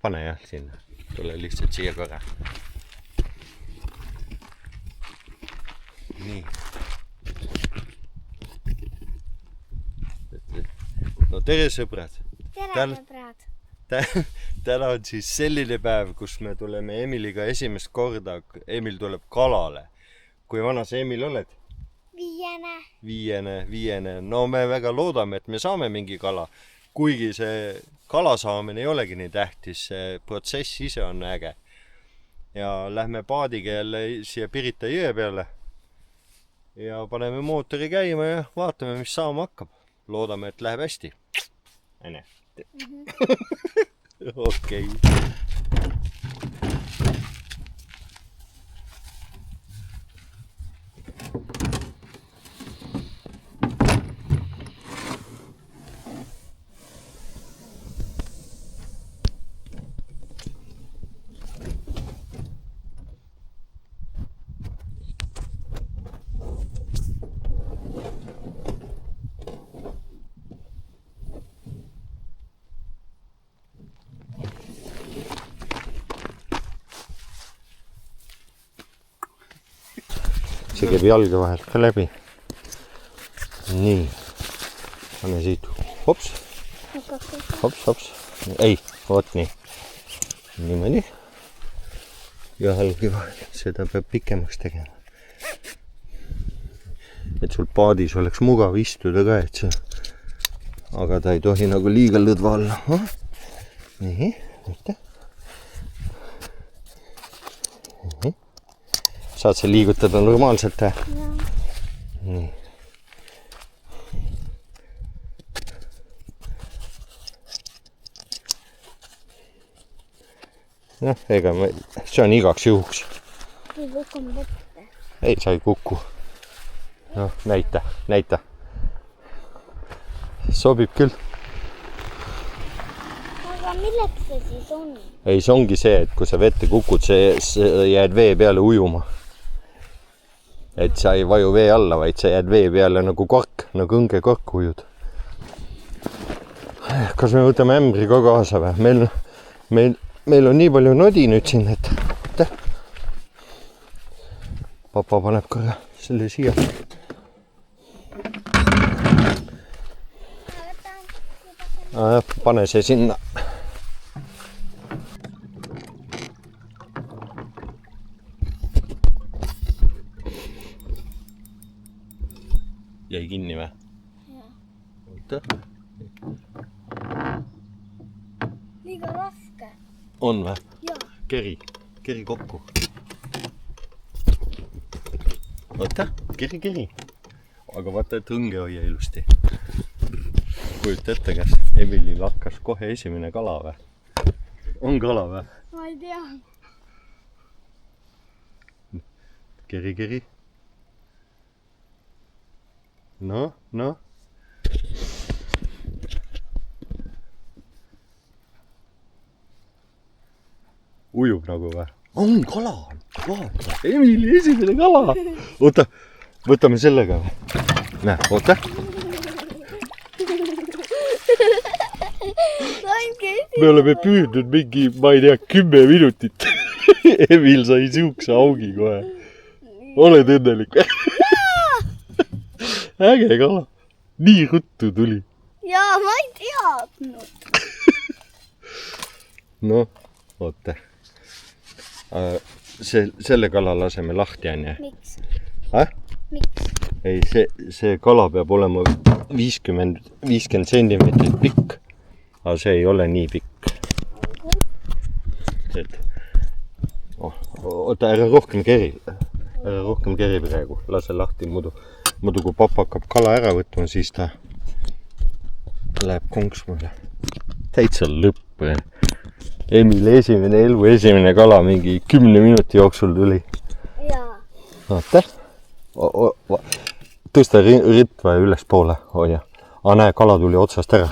Pane jah sinna. Tule lihtsalt siia korra. Nii. No tere sõbrad. Tere sõbrad. Täna on siis selline päev, kus me tuleme Emiliga esimest korda. Emil tuleb kalale. Kui vana sa Emil oled? 5. Viiene. No me väga loodame, et me saame mingi kala. Kuigi see kala saamine ei olegi nii tähtis, see protsess ise on äge. Ja lähme paadiga jälle siia Pirita jõe peale. Ja paneme mootori käima ja vaatame, mis saama hakkab. Loodame, et läheb hästi. Aine. Okei. See käib jalge vahelt ka läbi. Nii. Pane siit. Hops. Hops. Ei, oot nii. Niimoodi. Jalge vahel. Seda peab pikemaks tegema. Et sul paadis oleks mugav istuda ka, et see. Aga ta ei tohi nagu liiga lõdva olla. Nii, mitte. Saad sa liigutada normaalselt? Jaa. Nii. Noh, ega see on igaks juhuks. Ei kukun võtta. Ei, sa ei kuku. Noh, näita. Sobib küll. Aga milleks see siis on? Ei, see ongi see, et kui sa vette kukud, see jääd vee peale ujuma. Et sa ei vaju vee alla, vaid sa jääd vee peale nagu kork, nagu õnge kork ujud. Kas me võtame ämbri ka kaasa või? Meil on nii palju nodi nüüd siin, et papa paneb korra selle siia. Pane see sinna. Jäi kinni või? Jaa. Oota. Liiga raske. On või? Jaa. Keri kokku. Oota, keri. Aga vaata, et õnge hoia ilusti. Kujuta ette, kas Emilil hakkas kohe esimene kala või? On kala või? Ma ei tea. Keri. No. Ujub nagu või? On kala! Vaata, Emili esimene kala! Oota, võtame sellega või? Näe, oota. Me oleme püüdnud mingi, ma ei tea, 10 minutit. Emil sai siukse augi kohe. Oled õnnelik? Äge kala. Nii ruttu tuli. Jaa, ma ei teadnud. No, oota. Selle kala laseme lahti, on ja? Miks? Miks? Ei, see kala peab olema 50 sentimeetrit pikk. Aga see ei ole nii pikk. Oota, ära rohkem keri praegu. Lase lahti muidu kui papa hakkab kala ära võtma, siis ta läheb konksmale. Täitsa lõpp. Emil esimene kala mingi 10 minuti jooksul tuli. Jaa. Vaata. Tõsta ritva üles poole. Hoia. Näe, kala tuli otsast ära.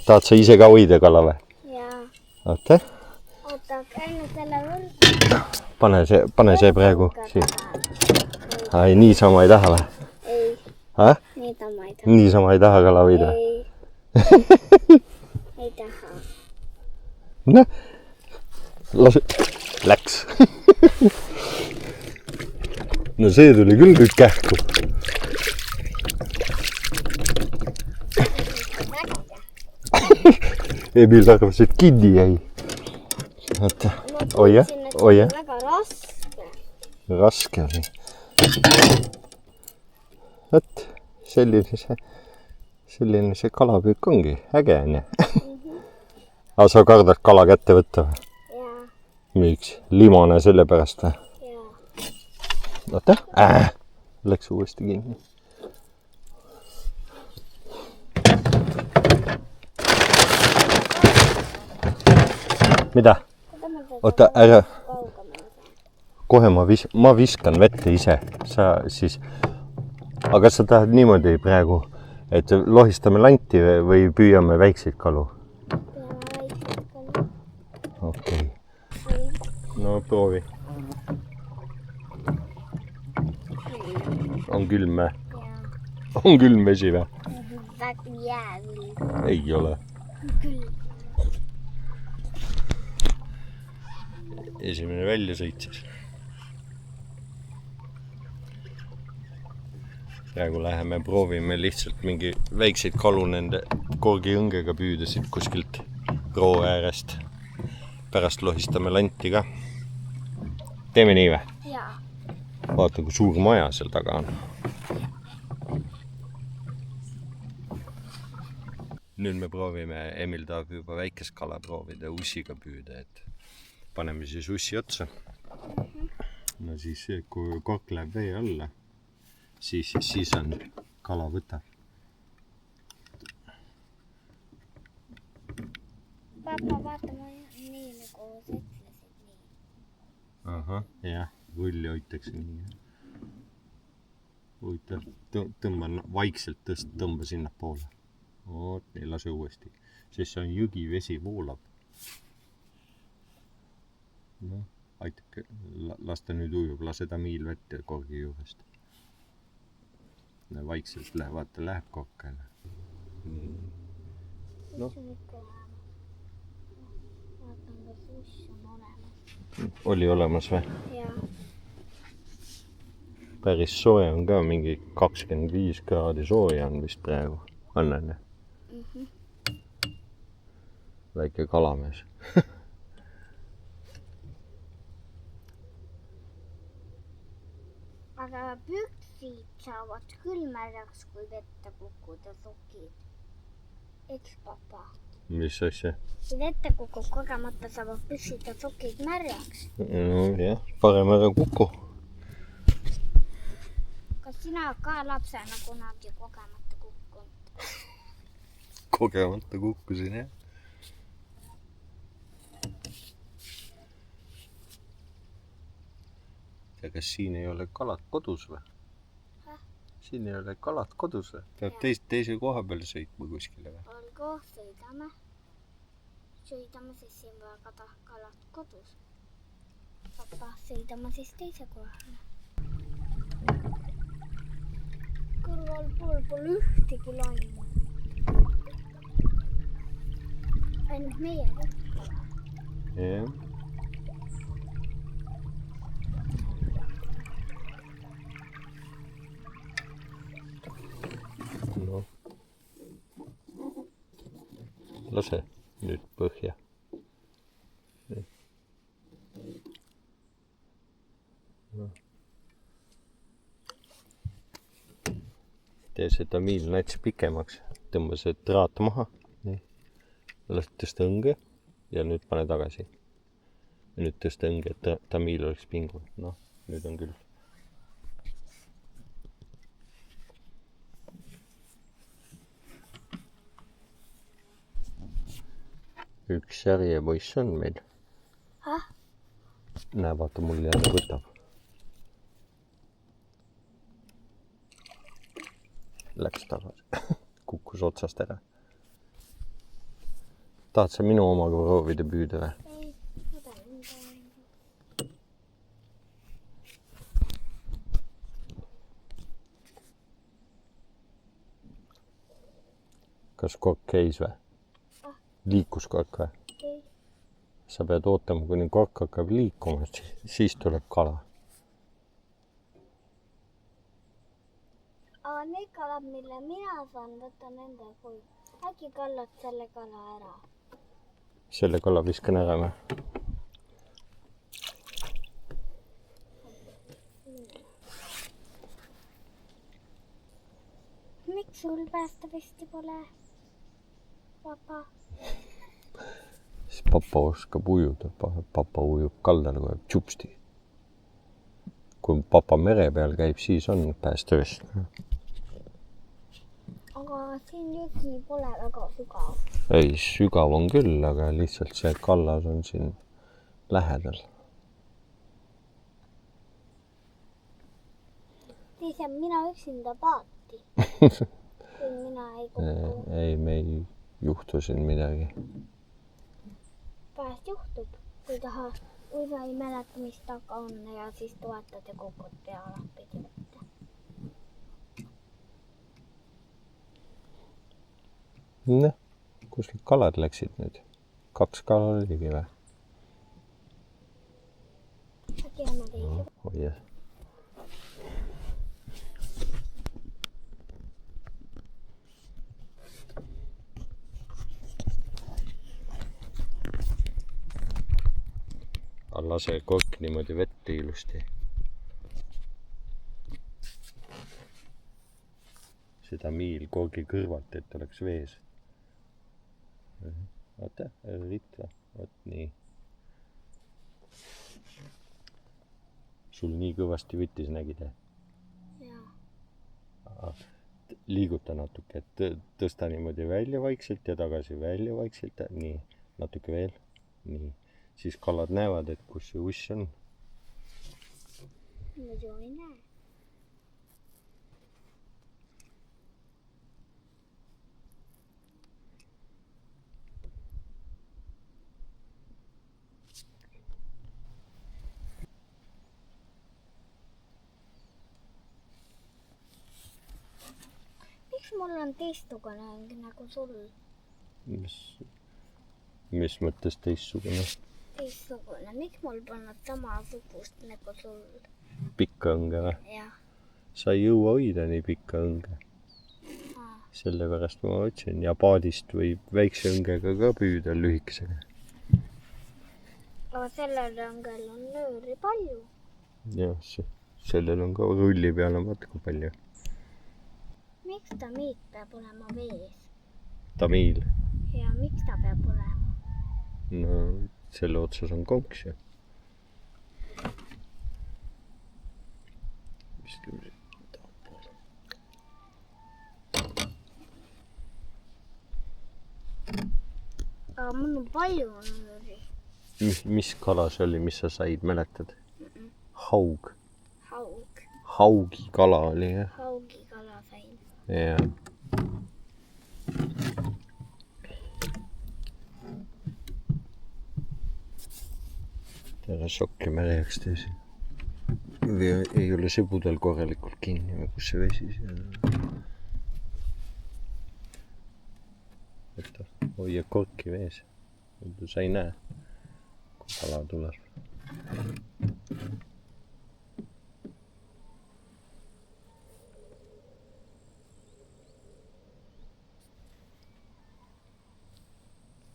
Tahad sa ise ka hoida kala või? Jaa. Vaata. Oota, käime selle võrgu. Pane see praegu siin. Niisama ei taha või? Ei. Hä? Niisama ei taha. Niisama ei taha kala hoida? Ei. Ei taha. Noh, lase, läks. No see tuli küll nüüd kähku. Emil arvas, et kinni jäi. Oota, oia. Väga raske. Raske oli. Võt, selline see kalapüük ongi. Äge on ju. Aga sa kardad kala kätte võtta või? Jaa. Miks? Limane selle pärast või? Jaa. Oota. Läks uuesti kinni. Mida? Oota, ära. Kohe ma viskan vette ise. Sa siis... Aga sa tahad niimoodi praegu, et lohistame lanti või püüame väikseid kalu? Okei. No proovi. On külm või? On külm vesi või? Väga jäävil. Ei ole. Küll. Esimene välja sõitsis. Praegu läheme proovime lihtsalt mingi väikseid kalu nende korgiõngega püüda siit kuskilt roo äärest. Pärast lohistame lanti ka. Teeme nii või? Jaa. Vaata, kui suur maja seal taga on. Nüüd me proovime, Emil tahab juba väikest kala proovida ussiga püüda, et paneme siis ussi otsa. No siis, kui kork läheb vee alla, siis on kala võtab. Papa, vaata ma nii nagu sa ütlesid nii. Ahah, jah, rulli hoitakse nii. Huvitav, tõmban vaikselt tõmba sinna poole. Oot, nii lase uuesti. Sest see on jõgi, vesi voolab. No, aitab, lasta nüüd ujub, lase ta miil vette korgi juurest. Vaikselt läheb, vaata, läheb korkele. No. Vaatan, kas uss on olemas. Oli olemas või? Jaa. Päris soe on ka, mingi 25 kraadi sooja on vist praegu. Annan, jah? Väike kalamees. Aga püksid saavad küll märjaks, kui vette kukkuda sokid. Eks, papa? Mis asja? Kui vette kukub kogemata, saavad püksid ja sokid märjaks. No jah, parem ära kuku. Kas sina ka lapsena kunagi kogemata kukkunud? Kogemata kukkusin, jah. Ja kas siin ei ole kalad kodus või? Siin ei ole kalad kodus või? Peab teise koha peale sõitma kuskile või? Olgu, sõidame. Sõidame siis siin väga kalad kodus. Papa, sõidame siis teise kohale. Kõrval pool pole ühtegi laimu. Ainult meie võtta. Jah. No. Lase nüüd põhja. No. Tee seda miilnats pikemaks. Tõmba see traat maha. Nii. Las tõsta õnge ja nüüd pane tagasi. Ja nüüd tõsta õnge, et ta miil oleks pingu. No, nüüd on küll. Üks järjepoiss on meil. Näe, vaata, mul jälle võtab. Läks tagasi. Kukkus otsast ära. Tahad sa minu omaga proovida püüda või? Ei, ma tahan. kas kork käis või? Liikus kork või? Ei. Sa pead ootama, kuni kork hakkab liikuma, siis tuleb kala. Aga need kalad, mille mina saan, võtta nende koju. Äkki kallad selle kala ära? Selle kala viskan ära või? Miks sul päästevesti pole, papa? Siis papa oskab ujuda. Papa ujub kaldal kohe tšupsti. Kui papa mere peal käib, siis on päästevest. Aga siin jõgi pole väga sügav. Ei, sügav on küll, aga lihtsalt see kallas on siin lähedal. Siis jääb mina üksinda paati. Kui mina ei kukku. Ei, me ei juhtu siin midagi. Pärast juhtub, kui tahad. Kui sa ei mäleta, mis taga on ja siis toetad ja kukud pealapidi võtta. Noh, kus need kalad läksid nüüd? 2 kala oligi või? Äkki jääme teise. Oi jah. Lase kork niimoodi vette ilusti. Seda miil korgi kõrvalt, et oleks vees. Vaata, ritva. Vot nii. Sul nii kõvasti võttis, nägid? Jaa. Liiguta natuke, et tõsta niimoodi välja vaikselt ja tagasi välja vaikselt. Nii, natuke veel. Nii. Siis kalad näevad, et kus see uss on. Muidu ei näe. Miks mul on teistsugune nagu sul? Mis mõttes teistsugune? Teistsugune. Miks mul polnud samasugust nagu sul? Pikka õnge või? Jah. Sa ei jõua hoida nii pikka õnge. Sellepärast ma otsin. Ja paadist võib väikse õngega ka püüda lühikesega. Aga sellel õngel on nööri palju. Jah, sellel on ka rulli peal on vaata kui palju. Miks tamiil peab olema vees? Tamiil? Ja miks ta peab olema? No, selle otsas on konks ju. Viskame siit tahapoole. Aga mul on palju nööri. Mis kala see oli, mis sa said, mäletad? Haug. Haug. Haugi kala oli, jah? Haugi kala sain. Jah. Ära šokki märjaks teisi. Ei ole sebudel korralikult kinni, kus see vesi seal on. Võta, hoia korki vees. Sa ei näe, kui kala tuleb.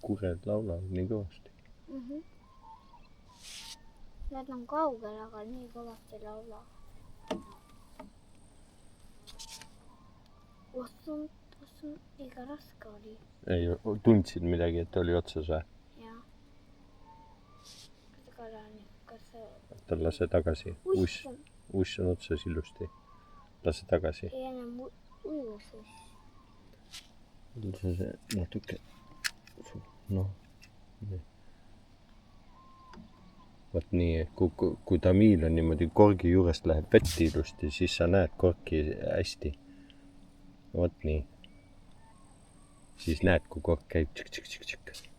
Kured laulavad nii kõvasti. Nad on kaugel, aga nii kõvasti laula. Ossun, liiga raske oli. Ei, tundsid midagi, et oli otsas või? Jah. Kas kala on, kas see... Oota, lase tagasi. Uss on otsas ilusti. Lase tagasi. Ei enam ujus uss. Lase see natuke... Noh, nii. Võt nii, kui tamiil on niimoodi korgi juurest läheb vetti ilusti, siis sa näed korki hästi. Võt nii. Siis näed, kui kork käib tšik-tšik-tšik-tšik.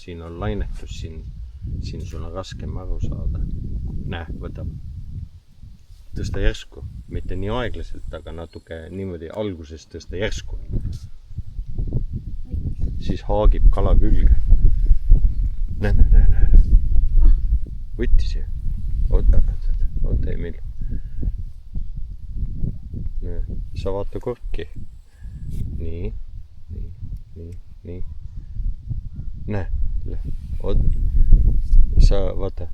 Siin on lainetus, siin sul on raskem aru saada. Näe, võtab. tõsta järsku. Mitte nii aeglaselt, aga natuke niimoodi alguses tõsta järsku. Siis haagib kala külge. Näe. Võttis ju. Oota Emil. Sa vaata korki. Nii. Näe. Sa vaata.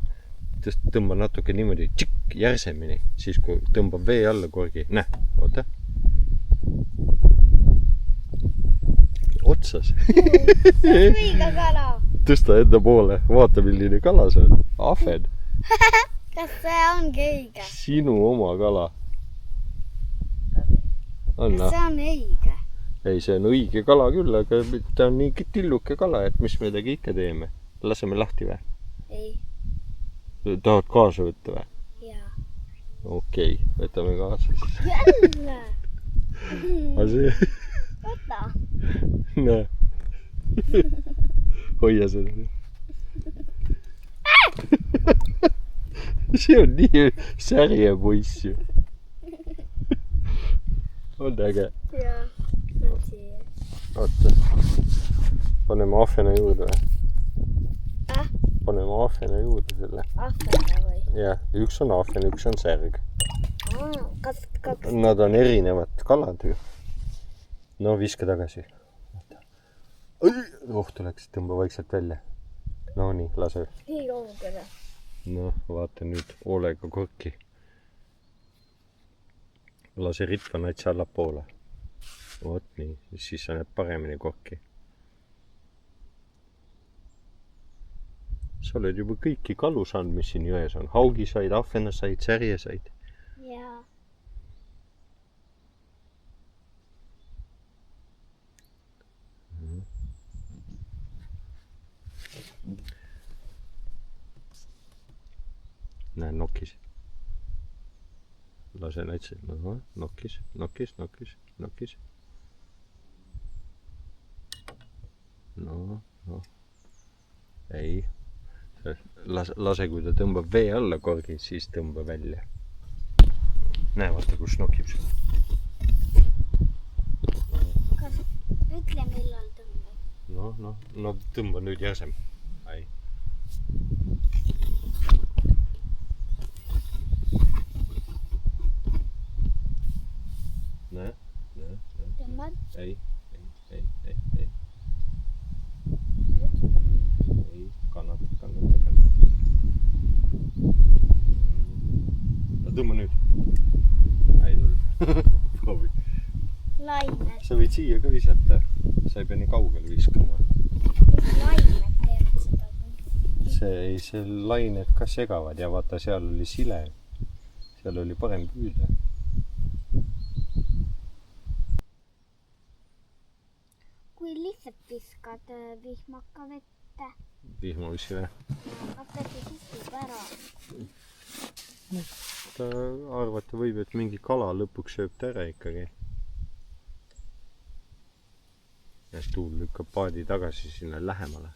Tõmba natuke niimoodi järsemini. Siis kui tõmbab vee alla korgi. Näe. Oota. Otsas. Õiga kala. Tõsta enda poole. Vaata, milline kala see on. Ahven. Kas see ongi õige? Sinu oma kala. Kas see on õige? Ei, see on õige kala küll, aga ta on nii tilluke kala, et mis me tegi ikka teeme. Laseme lahti või? Ei. Tahad kaasa võtta või? Jaa. Okei, võtame kaasa. Jälle! Aga see... Võta. Näe. Hoia seda. See on nii särje poiss ju. On äge. Jaa, on siia. Oota. Paneme ahvena juurde või? Paneme ahvena juurde selle. Ahvena või? Jah, üks on ahven, üks on särg. Kas kaks? Nad on erinevad kalad ju. No viska tagasi. Rohtu läks, tõmba vaikselt välja. No nii, lase. Nii kaugele. No vaata nüüd hoolega korki. Lase ritva natsi allapoole. Vot nii, siis sa näed paremini korki. Sa oled juba kõiki kalu saanud, mis siin jões on. Haugi said, ahvena said, särje said. Jaa. Näe, nokis. Lase natsi. Nokis. No. Ei. Lase, kui ta tõmbab vee alla korgi, siis tõmba välja. Näe, vaata, kus nokib see. Kas ütle, millal tõmbab? No tõmba nüüd järsem. Ai. Näe. Tõmbad? Ei. Kannata. No tõmba nüüd. Ei tulnud. Proovi. Laimed. Sa võid siia ka visata. Sa ei pea nii kaugele viskama. Mis laimed teevad seda? See lained ka segavad ja vaata, seal oli sile. Seal oli parem püüda. Kui lihtsalt viskad vihmaka vette. Vihmaussi või? Kas see kukub ära? Ta arvata võib, et mingi kala lõpuks sööb ta ära ikkagi. Ja tuul lükkab paadi tagasi sinna lähemale.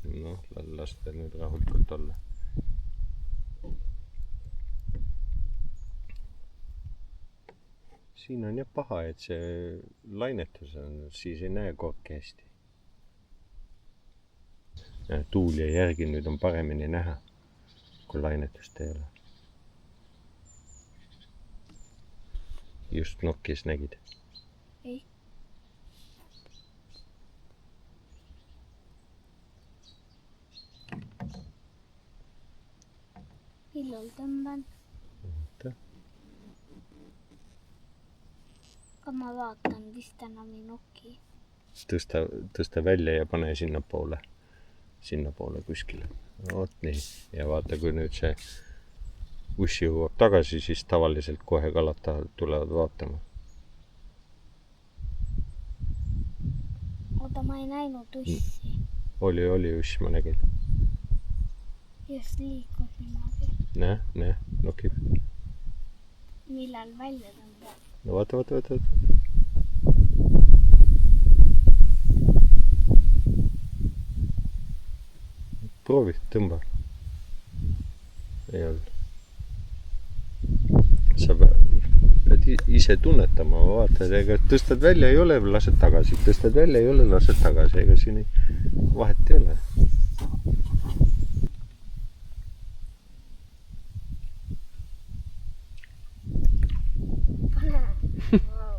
Noh, las ta nüüd rahulikult olla. Siin on jah paha, et see lainetus on, siis ei näe korki hästi. Ja tuul ja järgi nüüd on paremini näha, kui lainetust ei ole. Just nokis nägid? Ei. Millal tõmban? Aga ma vaatan, vist enam ei noki. Tõsta välja ja pane sinnapoole kuskile. Oot nii. Ja vaata, kui nüüd see uss jõuab tagasi, siis tavaliselt kohe kalad tulevad vaatama. Oota, ma ei näinud ussi. Oli uss, ma nägin. Just liikus niimoodi. Näe, nokib. Millal välja tõmbab? No vaata. proovi, tõmba. Ei olnud. Sa pead ise tunnetama, vaatad, ega tõstad välja ei ole, lased tagasi. Tõstad välja ei ole, lased tagasi. Ega siin vahet ei ole. Pane. Wow.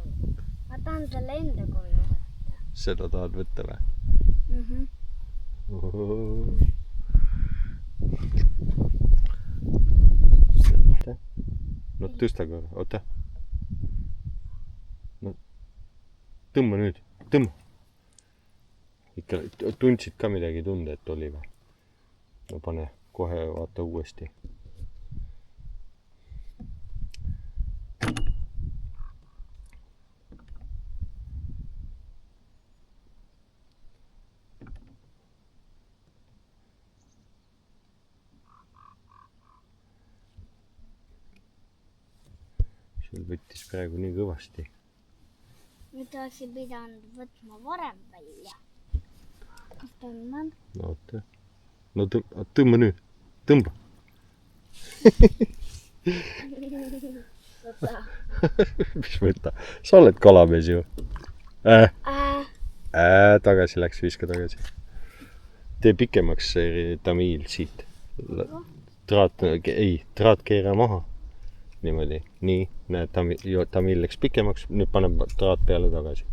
Ma tahan selle enda koju. Seda tahad võtta või? No tõsta korra, oota. No, tõmba nüüd, tõmba. Ikka tundsid ka midagi tunda, et oli või? No pane kohe vaata uuesti. Sul võttis praegu nii kõvasti. Nüüd oleksin pidanud võtma varem välja. Kas tõmban? No oota. No tõmba nüüd. Tõmba. Võta. Mis võta? Sa oled kalamees ju. Tagasi läks, viska tagasi. Tee pikemaks tamiil siit. Traat keera maha. Niimoodi. Nii, näed, tamiil läks pikemaks. Nüüd paneb traat peale tagasi.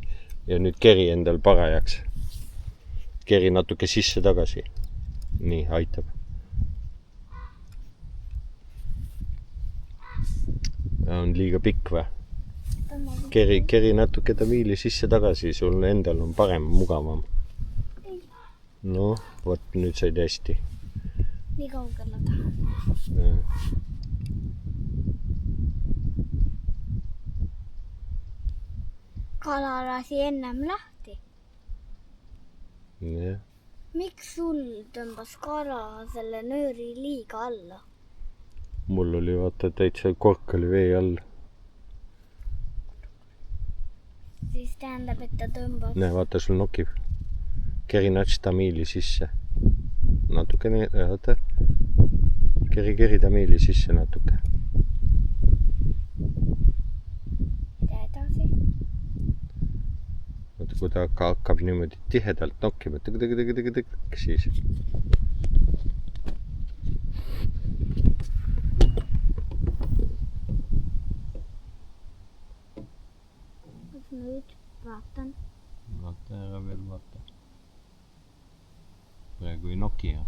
Ja nüüd keri endal parajaks. Keri natuke sisse tagasi. Nii, aitab. On liiga pikk või? Keri natuke tamiili sisse tagasi. Sul endal on parem, mugavam. No, vot, nüüd said hästi. Nii kaugele tahan. Kala lasi ennem lahti. Jah. Miks sul tõmbas kala selle nööri liiga alla? Mul oli vaata täitsa kork oli vee all. Siis tähendab, et ta tõmbab. Näe, vaata, sul nokib. Keri nats tamiili sisse. Natukene, vaata. Keri tamiili sisse natuke. Mida edasi? Vaata, kui ta hakkab niimoodi tihedalt nokkima, siis. Nüüd vaatan. Vaata ära veel vaata. Praegu ei noki, jah?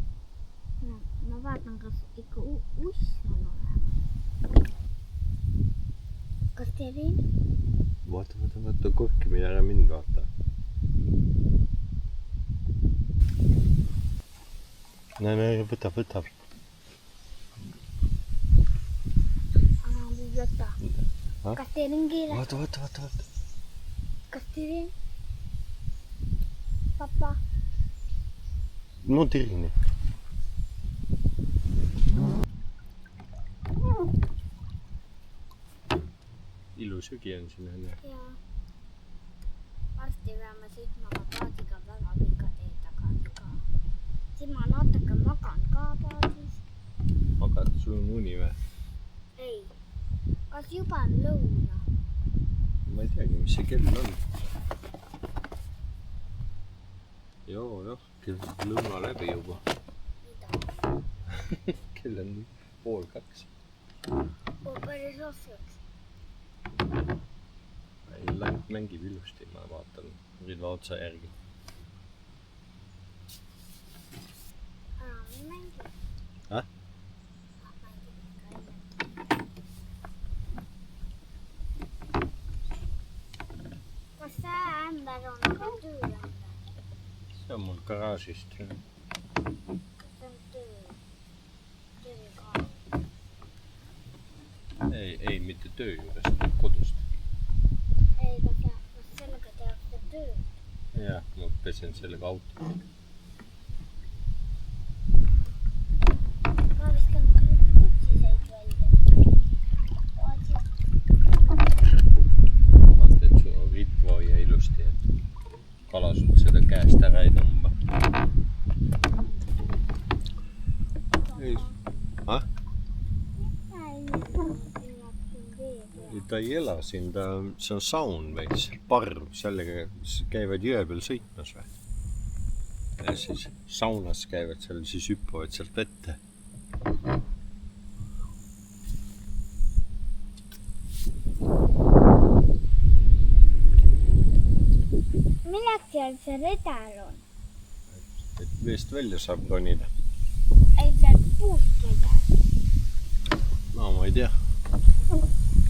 Ma vaatan, kas ikka uss on olemas. Kas terin? Vaata, korkimine ära mind vaata. Näe, võtab. Võta. Kas terin kiire? Vaata. Kas terin? Papa? No tirini. Ilus jõgi on siin, on ju? Jaa. Varsti peame sõitma paadiga väga pika tee tagasi ka. Siis ma natuke magan ka paadis. Magad, sul on uni või? Ei. Kas juba on lõuna? Ma ei teagi, mis see kell on. Joo, lõuna läbi juba. Mida? Kell on 1:30. Päris otsaks. Läinud mängib ilusti, ma vaatan ridva otsa järgi. Mängi. Häh? Kas see ämber on ka tööämber? See on mul garaažist. Kas see on töö ka? Ei, mitte töö juures, kodust. Ei, kas sellega tehakse tööd? Jah, ma pesen sellega auto. Ma viskan küpsiseid välja. Vaata, et sul on ritva hoia ilusti, et kala sul seda käest ära ei tõmba. ta ei ela siin, see on saun veits, parv, sellega käivad jõe peal sõitmas või? Ja siis saunas käivad seal, siis hüppavad sealt vette. Milleks seal see redel on? Et veest välja saab ronida. Ei seal puust redel. No ma ei tea.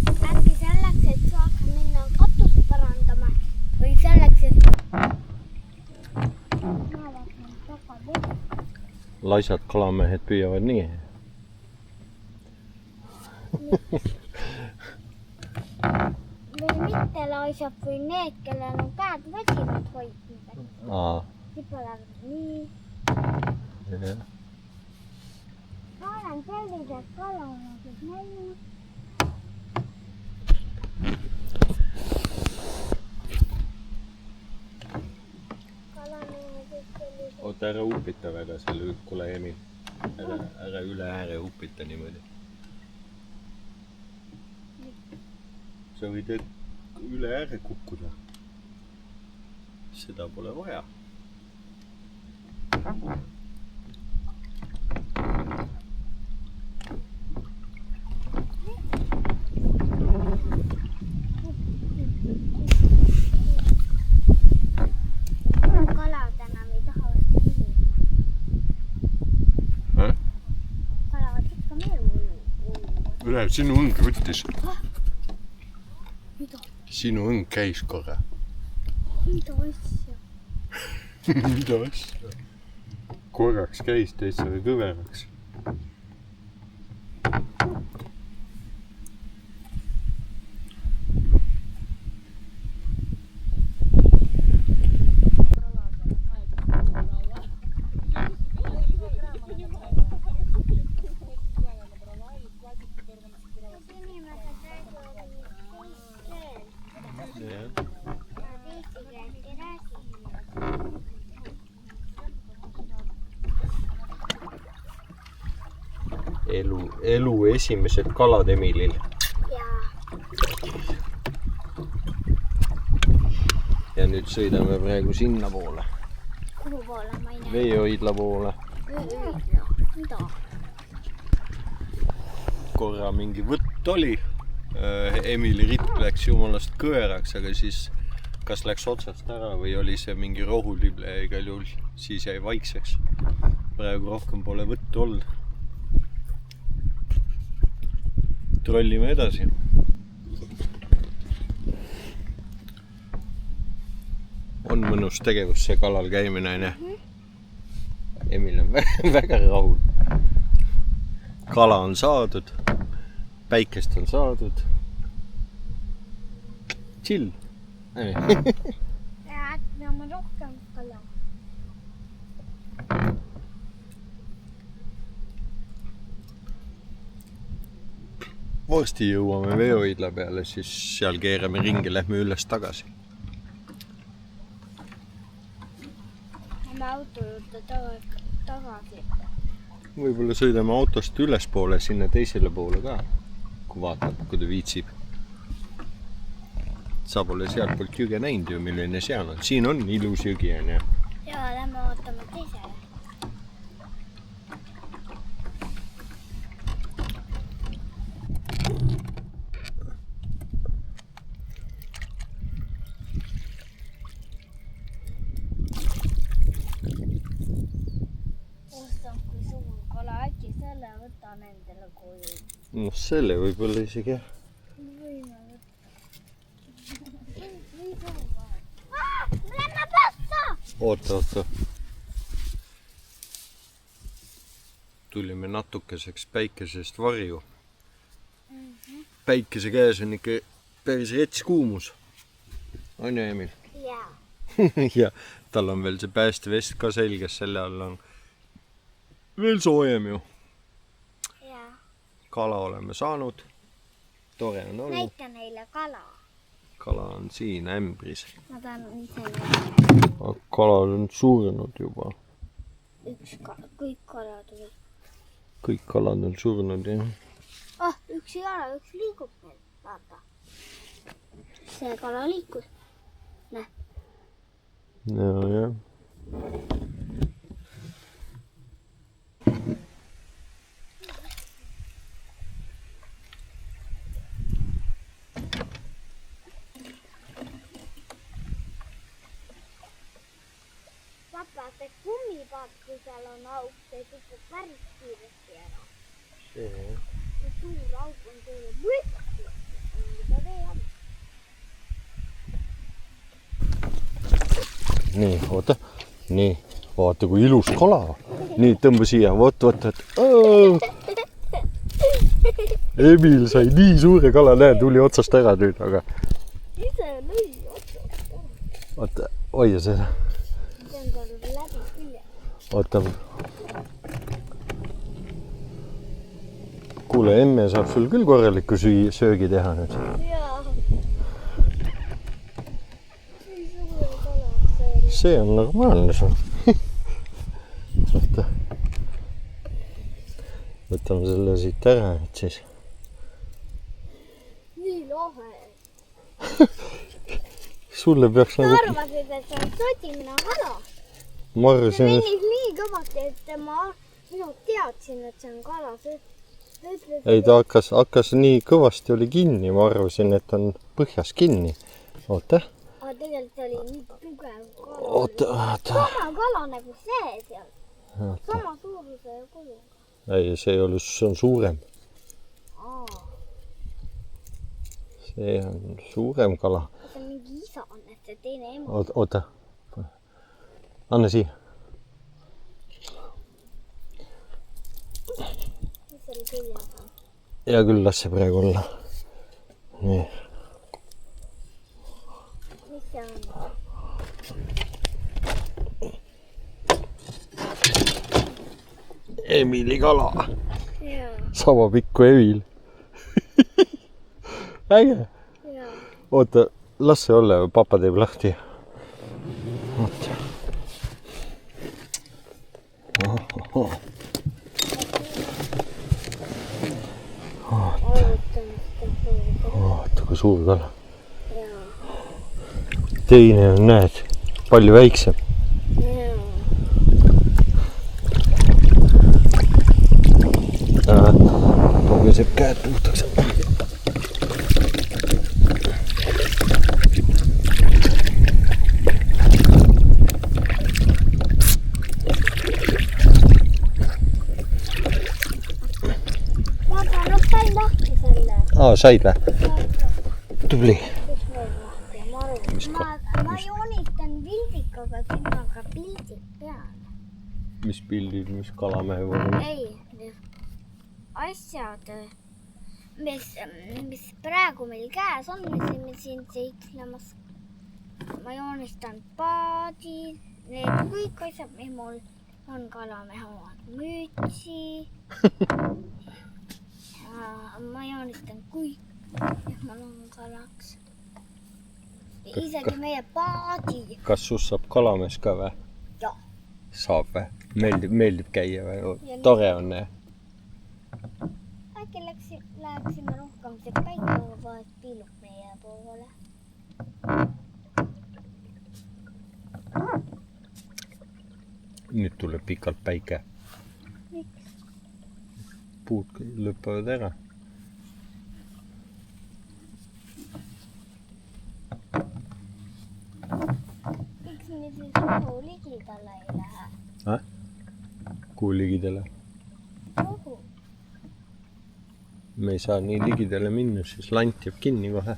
Äkki selleks, et saaks minna katust parandama või selleks, et Laisad kalamehed püüavad nii. või mitte laisad või need, kellel on käed väsinud hoidmiseks. Võib-olla nii. Jah. Ma olen sellised kalamehed näinud. Oota, ära upita väga selle, kuule Emil. Ära üle ääre upita niimoodi. Sa võid üle ääre kukkuda. Seda pole vaja. Kalad enam ei tahavad ujua. Kalavad ikka meil ujua. Üle, sinu õng võttis. Mida? Sinu õng käis korra. Mida asja? Mida asja? Korraks käis täitsa kõveraks. Elu esimesed kalad Emilil. Jaa. Ja nüüd sõidame praegu sinna poole. Kuhu poole ma ei näe? Veehoidla poole. Veehoidla? Mida? Korra mingi võtt oli. Emili ripp läks jumalast kõveraks, aga siis kas läks otsast ära või oli see mingi rohulible igal juhul, siis jäi vaikseks. Praegu rohkem pole võttu olnud. Trollime edasi. On mõnus tegevus see kalal käimine, ne? Emil on väga rahul. Kala on saadud, päikest on saadud. Chill. Ja äkki on rohkem kala. Varsti jõuame veehoidla peale, siis seal keerame ringi, lähme üles tagasi. Lähme auto juurde tagasi. Võib-olla sõidame autost ülespoole sinna teisele poole ka, kui vaatab, kui ta viitsib. Sa pole sealt poolt jõge näinud ju, milline seal on. Siin on ilus jõgi, on ju. Jaa, lähme ootame teisele. Kui suur kala, äkki selle võtan endale koju. No selle võib-olla isegi jah. Võime võtta. Lähme passa! Oota. Tulime natukeseks päikesest varju. Päikese käes on ikka päris rets kuumus. On ju, Emil? Jaa. Ja tal on veel see päästevest ka selges, selle all on veel soojem ju. Jaa. Kala oleme saanud. Tore on olnud. Näita neile kala. Kala on siin ämbris. Ma tahan ise Kalad on surnud juba. Kõik kalad olid. Kõik kalad on surnud, jah. Üks ei ole, üks liigub meil. Vaata. see kala liikus. Näe. Jah. Papa, see kummipaat, kui seal on auk, see tipub päris kiiresti ära. See. See suur auk on teile võtki. Mida vee all. Nii, oota. Nii, vaata kui ilus kala. Nii, tõmba siia. Vot. Emil sai nii suure kala. Näe, tuli otsast ära nüüd, aga... Ise lõi otsast ära. Oota, hoia seda. See on tal läbi külje. Oota. Kuule, emme saab sul küll korralikku söögi teha nüüd. Jaa. See on normaalne sul. Võtame selle siit ära, et siis. Nii lohe. Sulle peaks Sa nagu... arvasid, et see on sotimine kala. Ma arvasin, See vennis nii kõvasti, et minu teadsin, et see on kala. ei, ta hakkas nii kõvasti oli kinni. Ma arvasin, et on põhjas kinni. Oota. Aga tegelikult oli nii tugev kala. Oota. Sama kala nagu see seal. Sama suuruse ja kujuga. Ei, see on suurem. See on suurem kala. See on mingi isa on, et see teine ema. Oota. Anna siia. Mis selle küljes on? Hea küll, las see praegu olla. Nii. Mis see on? Emili kala. Jaa. Sama pikk kui Emil. Äge. Jaa. Oota, las see olla, papa teeb lahti. Oota. Oota, kui suur kala. Jaa. Teine on, näed, palju väiksem. Peseb käed puhtaks. Papa, no sain lahti selle. Said või? Tubli. Ma joonistan pildikaga sinnaga pildid peale. Mis pildid, mis kalamehe võrra? Ei, asjad, mis praegu meil käes on, me siin seiklemas. Ma joonistan paadid, need kõik asjad, mis mul on kalamehe omad mütsi. Ma joonistan kõik, mis mul on kalaks. Isegi meie paadi. Kas sus saab kalamees ka või? Jah. Saab või? Meeldib käia või? Tore on, jah? Äkki läheksime rohkem, see päike vaat piilub meie poole. Nüüd tuleb pikalt päike. Miks? Puud lõpevad ära. Miks me siis rohu ligidale ei lähe? Kuhu ligidale? Rohu. Me ei saa nii ligidale minna, siis lant jääb kinni kohe.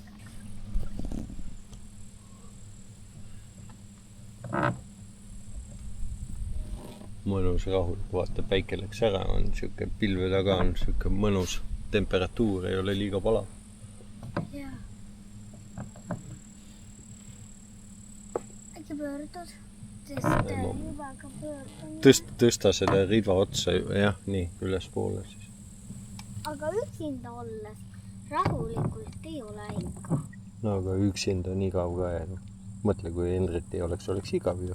Mõnus rahulik, vaata päike läks ära, on siuke pilve taga on siuke mõnus temperatuur, ei ole liiga palav. Jaa. Äkki pöördud? Sest juba ka pöördun. Tõsta seda riva otsa, jah, nii, ülespoole siis. Aga üksinda olles rahulikult ei ole ikka. No aga üksinda on igav ka ja mõtle, kui Henrit ei oleks igav ju.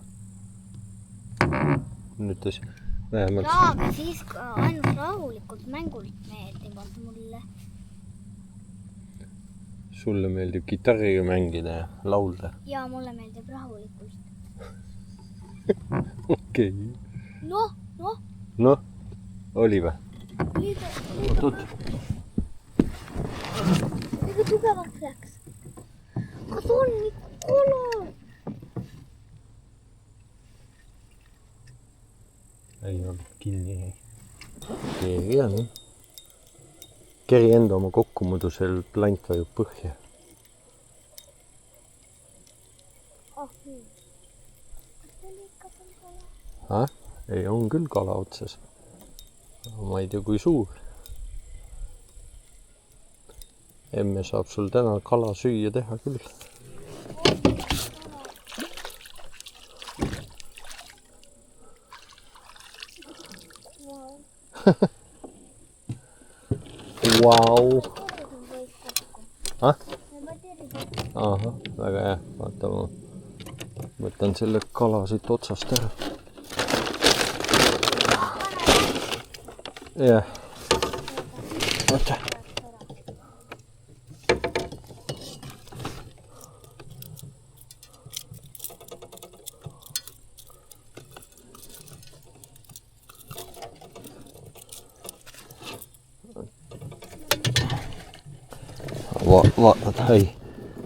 Nüüd tõsi, vähemalt... Jaa, aga siis ainult rahulikult mängult meeldivad mulle. sulle meeldib kitarriga mängida ja laulda. Ja mulle meeldib rahulikult. Okei. Noh, oli või? Oot. Ega tugevaks läks. Kas on kala? Ei olnud kinni. Keegi on. Keri enda oma kokkumudu seal lant vajub põhja. Nii. Kas teil ikka on kala? Ei, on küll kala otsas. Ma ei tea, kui suur. Emme saab sul täna kala süüa teha küll. Vau. Ahah, väga hea. Vaata, ma võtan selle kala siit otsast ära. Jah. Vaata.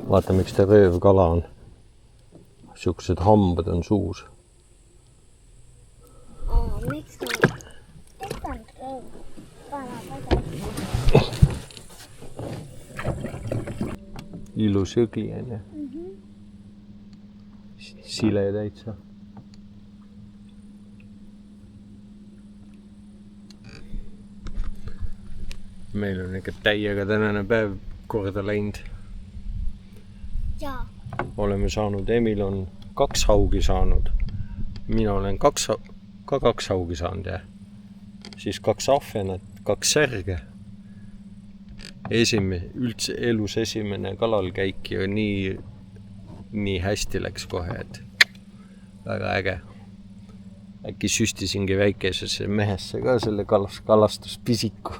Vaata, miks ta röövkala on. Siuksed hambad on suus. Miks ta on röövkala? Ilus jõgi on ja. Sile täitsa. Meil on ikka täiega tänane päev korda läinud. Jaa. Oleme saanud, Emil on 2 haugi saanud. Mina olen 2 haugi saanud ja siis 2 ahvenat, 2 särge. Üldse elus esimene kalalkäik ja nii hästi läks kohe, et väga äge. Äkki süstisingi väikesesse mehesse ka selle kalastuspisiku.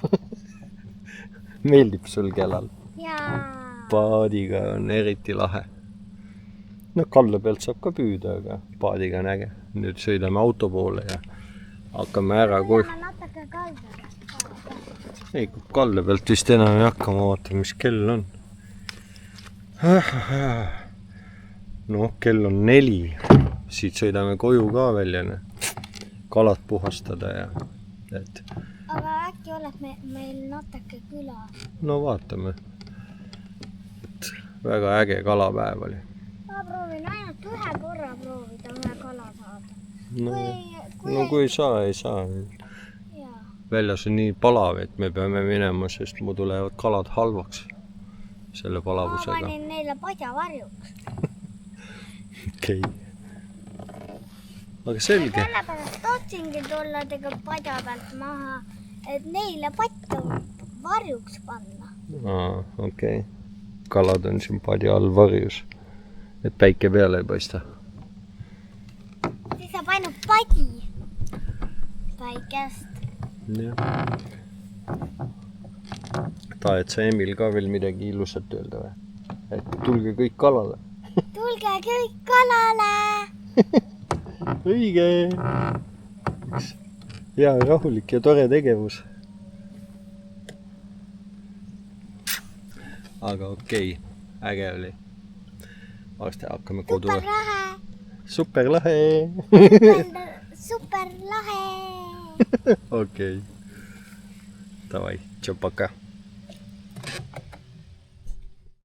Meeldib sul kellal? Jaa. Paadiga on eriti lahe. No kalle pealt saab ka püüda, aga paadiga on äge. Nüüd sõidame auto poole ja hakkame ära natuke kalda pealt. Ei, kalle pealt vist enam ei hakka, ma vaatan, mis kell on. No, kell on 4. Siit sõidame koju ka välja. Kalad puhastada ja... Aga äkki oled meil natuke küla? No vaatame. Väga äge kalapäev oli. Ma proovin ainult 1 korra proovida 1 kala saada. No kui ei saa. Väljas on nii palav, et me peame minema, sest muidu lähevad kalad halvaks selle palavusega. Ma panin neile padjavarjuks. Okei. Aga selge. Sellepärast tahtsingi tulla tegelikult padja pealt maha, et neile patja varjuks panna. Okei. Kalad on siin padja all varjus, et päike peale ei paista. Siis saab ainult padi päikest. Tahad sa Emil ka veel midagi ilusat öelda või? Et tulge kõik kalale. Tulge kõik kalale! Õige! Hea, rahulik ja tore tegevus. Aga okei, äge oli. Varsti hakkame kodu. Super lahe! Super lahe! Okei. Davai, tšau, paka.